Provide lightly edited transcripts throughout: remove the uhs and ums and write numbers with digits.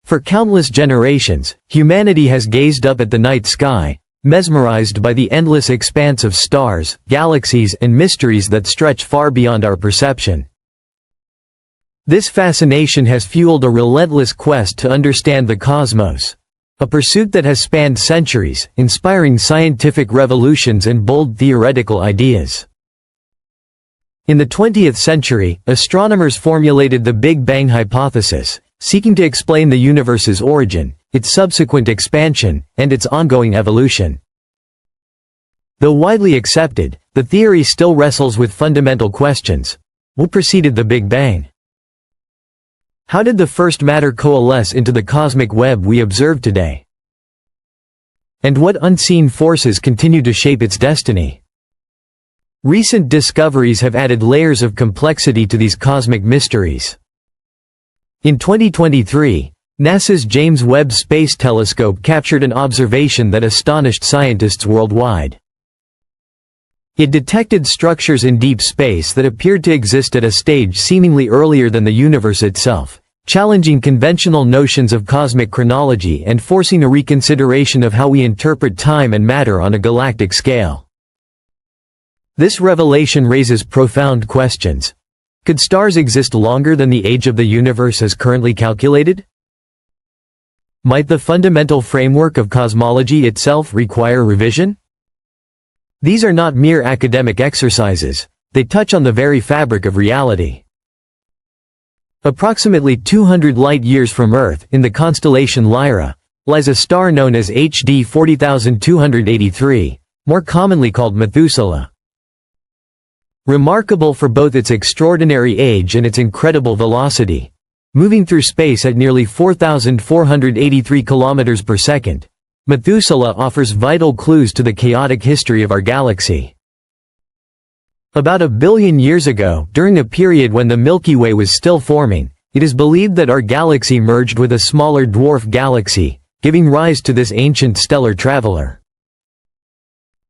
For countless generations, humanity has gazed up at the night sky, mesmerized by the endless expanse of stars, galaxies, and mysteries that stretch far beyond our perception. This fascination has fueled a relentless quest to understand the cosmos, a pursuit that has spanned centuries, inspiring scientific revolutions and bold theoretical ideas. In the 20th century, astronomers formulated the Big Bang hypothesis, seeking to explain the universe's origin, its subsequent expansion, and its ongoing evolution. Though widely accepted, the theory still wrestles with fundamental questions. What preceded the Big Bang? How did the first matter coalesce into the cosmic web we observe today? And what unseen forces continue to shape its destiny? Recent discoveries have added layers of complexity to these cosmic mysteries. In 2023, NASA's James Webb Space Telescope captured an observation that astonished scientists worldwide. It detected structures in deep space that appeared to exist at a stage seemingly earlier than the universe itself, challenging conventional notions of cosmic chronology and forcing a reconsideration of how we interpret time and matter on a galactic scale. This revelation raises profound questions. Could stars exist longer than the age of the universe as currently calculated? Might the fundamental framework of cosmology itself require revision? These are not mere academic exercises, they touch on the very fabric of reality. Approximately 200 light-years from Earth, in the constellation Lyra, lies a star known as HD 40283, more commonly called Methuselah. Remarkable for both its extraordinary age and its incredible velocity, moving through space at nearly 4,483 kilometers per second, Methuselah offers vital clues to the chaotic history of our galaxy. About 1 billion years ago, during a period when the Milky Way was still forming, it is believed that our galaxy merged with a smaller dwarf galaxy, giving rise to this ancient stellar traveler.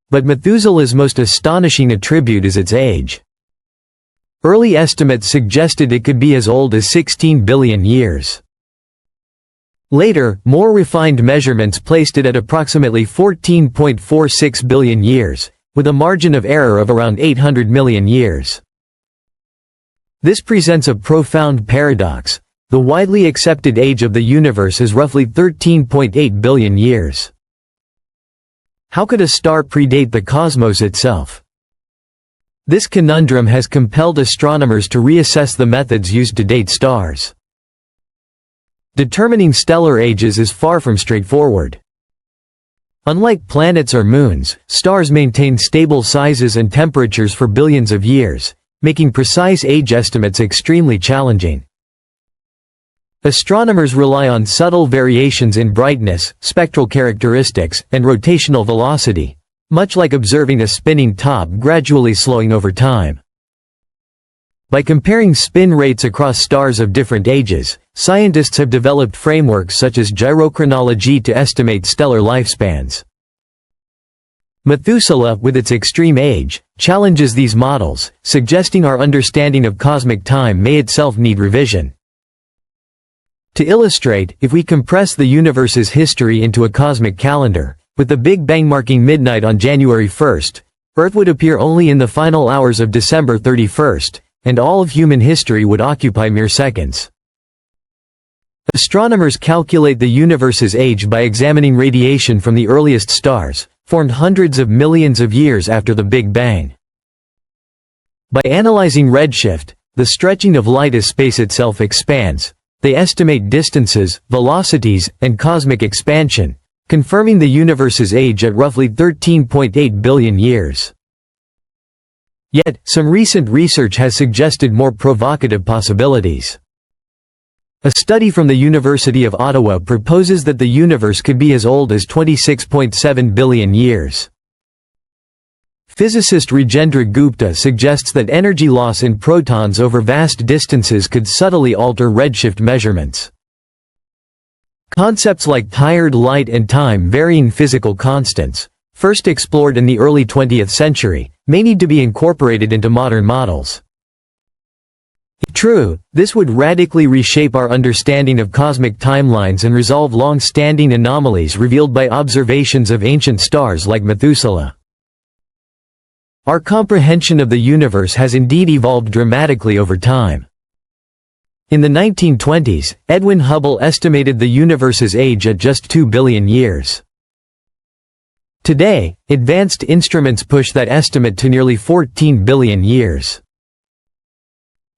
But Methuselah's most astonishing attribute is its age. Early estimates suggested it could be as old as 16 billion years. Later, more refined measurements placed it at approximately 14.46 billion years, with a margin of error of around 800 million years. This presents a profound paradox. The widely accepted age of the universe is roughly 13.8 billion years. How could a star predate the cosmos itself? This conundrum has compelled astronomers to reassess the methods used to date stars. Determining stellar ages is far from straightforward. Unlike planets or moons, stars maintain stable sizes and temperatures for billions of years, making precise age estimates extremely challenging. Astronomers rely on subtle variations in brightness, spectral characteristics, and rotational velocity, much like observing a spinning top gradually slowing over time. By comparing spin rates across stars of different ages, scientists have developed frameworks such as gyrochronology to estimate stellar lifespans. Methuselah, with its extreme age, challenges these models, suggesting our understanding of cosmic time may itself need revision. To illustrate, if we compress the universe's history into a cosmic calendar, with the Big Bang marking midnight on January 1st, Earth would appear only in the final hours of December 31st, and all of human history would occupy mere seconds. Astronomers calculate the universe's age by examining radiation from the earliest stars, formed hundreds of millions of years after the Big Bang. By analyzing redshift, the stretching of light as space itself expands, they estimate distances, velocities, and cosmic expansion, confirming the universe's age at roughly 13.8 billion years. Yet, some recent research has suggested more provocative possibilities. A study from the University of Ottawa proposes that the universe could be as old as 26.7 billion years. Physicist Rajendra Gupta suggests that energy loss in protons over vast distances could subtly alter redshift measurements. Concepts like tired light and time-varying physical constants, first explored in the early 20th century, may need to be incorporated into modern models. true, this would radically reshape our understanding of cosmic timelines and resolve long-standing anomalies revealed by observations of ancient stars like Methuselah. Our comprehension of the universe has indeed evolved dramatically over time. In the 1920s, Edwin Hubble estimated the universe's age at just 2 billion years. Today, advanced instruments push that estimate to nearly 14 billion years.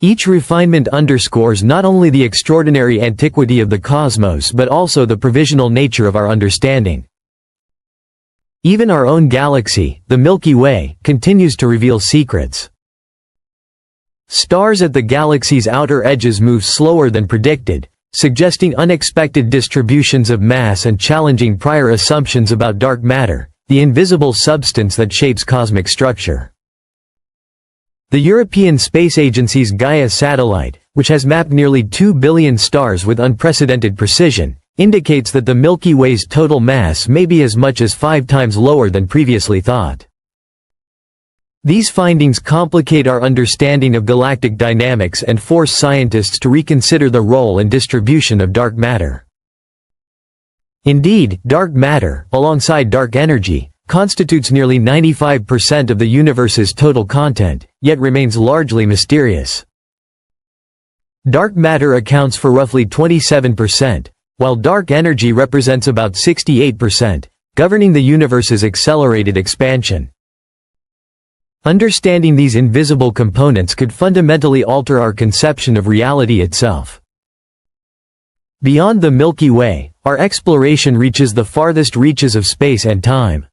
Each refinement underscores not only the extraordinary antiquity of the cosmos but also the provisional nature of our understanding. Even our own galaxy, the Milky Way, continues to reveal secrets. Stars at the galaxy's outer edges move slower than predicted, suggesting unexpected distributions of mass and challenging prior assumptions about dark matter, the invisible substance that shapes cosmic structure. The European Space Agency's Gaia satellite, which has mapped nearly 2 billion stars with unprecedented precision, indicates that the Milky Way's total mass may be as much as 5 times lower than previously thought. These findings complicate our understanding of galactic dynamics and force scientists to reconsider the role and distribution of dark matter. Indeed, dark matter, alongside dark energy, constitutes nearly 95% of the universe's total content, yet remains largely mysterious. Dark matter accounts for roughly 27%, while dark energy represents about 68%, governing the universe's accelerated expansion. Understanding these invisible components could fundamentally alter our conception of reality itself. Beyond the Milky Way, our exploration reaches the farthest reaches of space and time.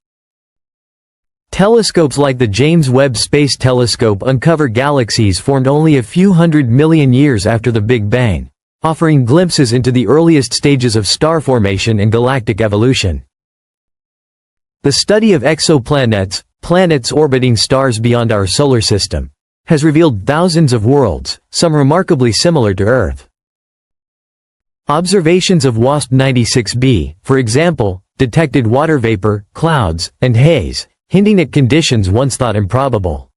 Telescopes like the James Webb Space Telescope uncover galaxies formed only a few 100 million years after the Big Bang, offering glimpses into the earliest stages of star formation and galactic evolution. The study of exoplanets, planets orbiting stars beyond our solar system, has revealed thousands of worlds, some remarkably similar to Earth. Observations of WASP 96b, for example, detected water vapor, clouds, and haze, hinting at conditions once thought improbable.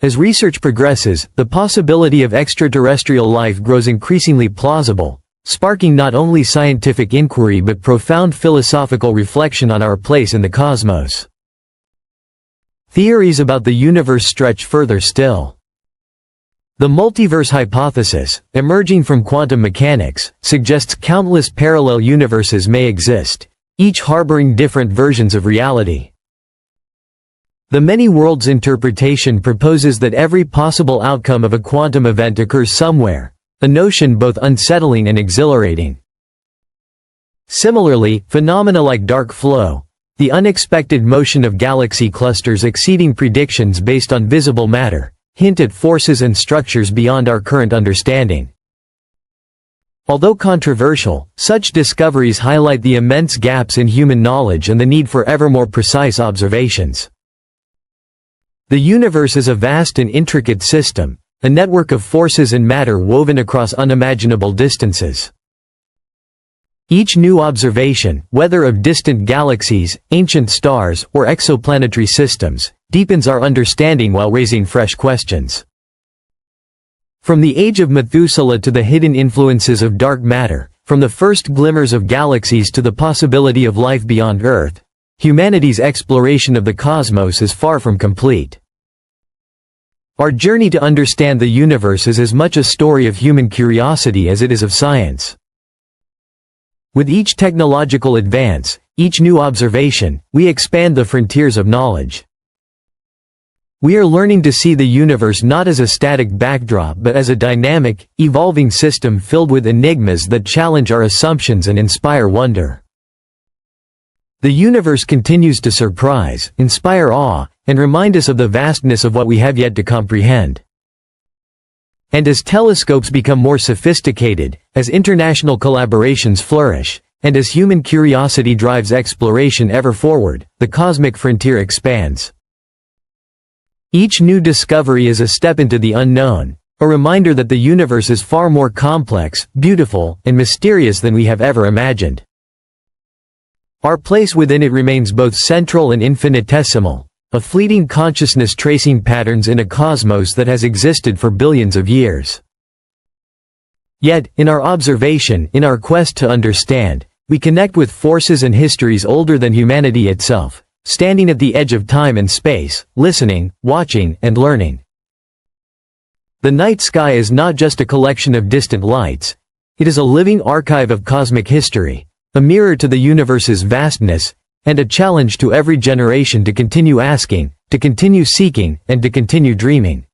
As research progresses, the possibility of extraterrestrial life grows increasingly plausible, sparking not only scientific inquiry but profound philosophical reflection on our place in the cosmos. Theories about the universe stretch further still. The multiverse hypothesis, emerging from quantum mechanics, suggests countless parallel universes may exist, each harboring different versions of reality. The many worlds interpretation proposes that every possible outcome of a quantum event occurs somewhere, a notion both unsettling and exhilarating. Similarly, phenomena like dark flow, the unexpected motion of galaxy clusters exceeding predictions based on visible matter, hint at forces and structures beyond our current understanding. Although controversial, such discoveries highlight the immense gaps in human knowledge and the need for ever more precise observations. The universe is a vast and intricate system, a network of forces and matter woven across unimaginable distances. Each new observation, whether of distant galaxies, ancient stars, or exoplanetary systems, deepens our understanding while raising fresh questions. From the age of Methuselah to the hidden influences of dark matter, from the first glimmers of galaxies to the possibility of life beyond Earth, humanity's exploration of the cosmos is far from complete. Our journey to understand the universe is as much a story of human curiosity as it is of science. With each technological advance, each new observation, we expand the frontiers of knowledge. We are learning to see the universe not as a static backdrop but as a dynamic, evolving system filled with enigmas that challenge our assumptions and inspire wonder. The universe continues to surprise, inspire awe, and remind us of the vastness of what we have yet to comprehend. And as telescopes become more sophisticated, as international collaborations flourish, and as human curiosity drives exploration ever forward, the cosmic frontier expands. Each new discovery is a step into the unknown, a reminder that the universe is far more complex, beautiful, and mysterious than we have ever imagined. Our place within it remains both central and infinitesimal, a fleeting consciousness tracing patterns in a cosmos that has existed for billions of years. Yet, in our observation, in our quest to understand, we connect with forces and histories older than humanity itself, standing at the edge of time and space, listening, watching, and learning. The night sky is not just a collection of distant lights. It is a living archive of cosmic history, a mirror to the universe's vastness, and a challenge to every generation to continue asking, to continue seeking, and to continue dreaming.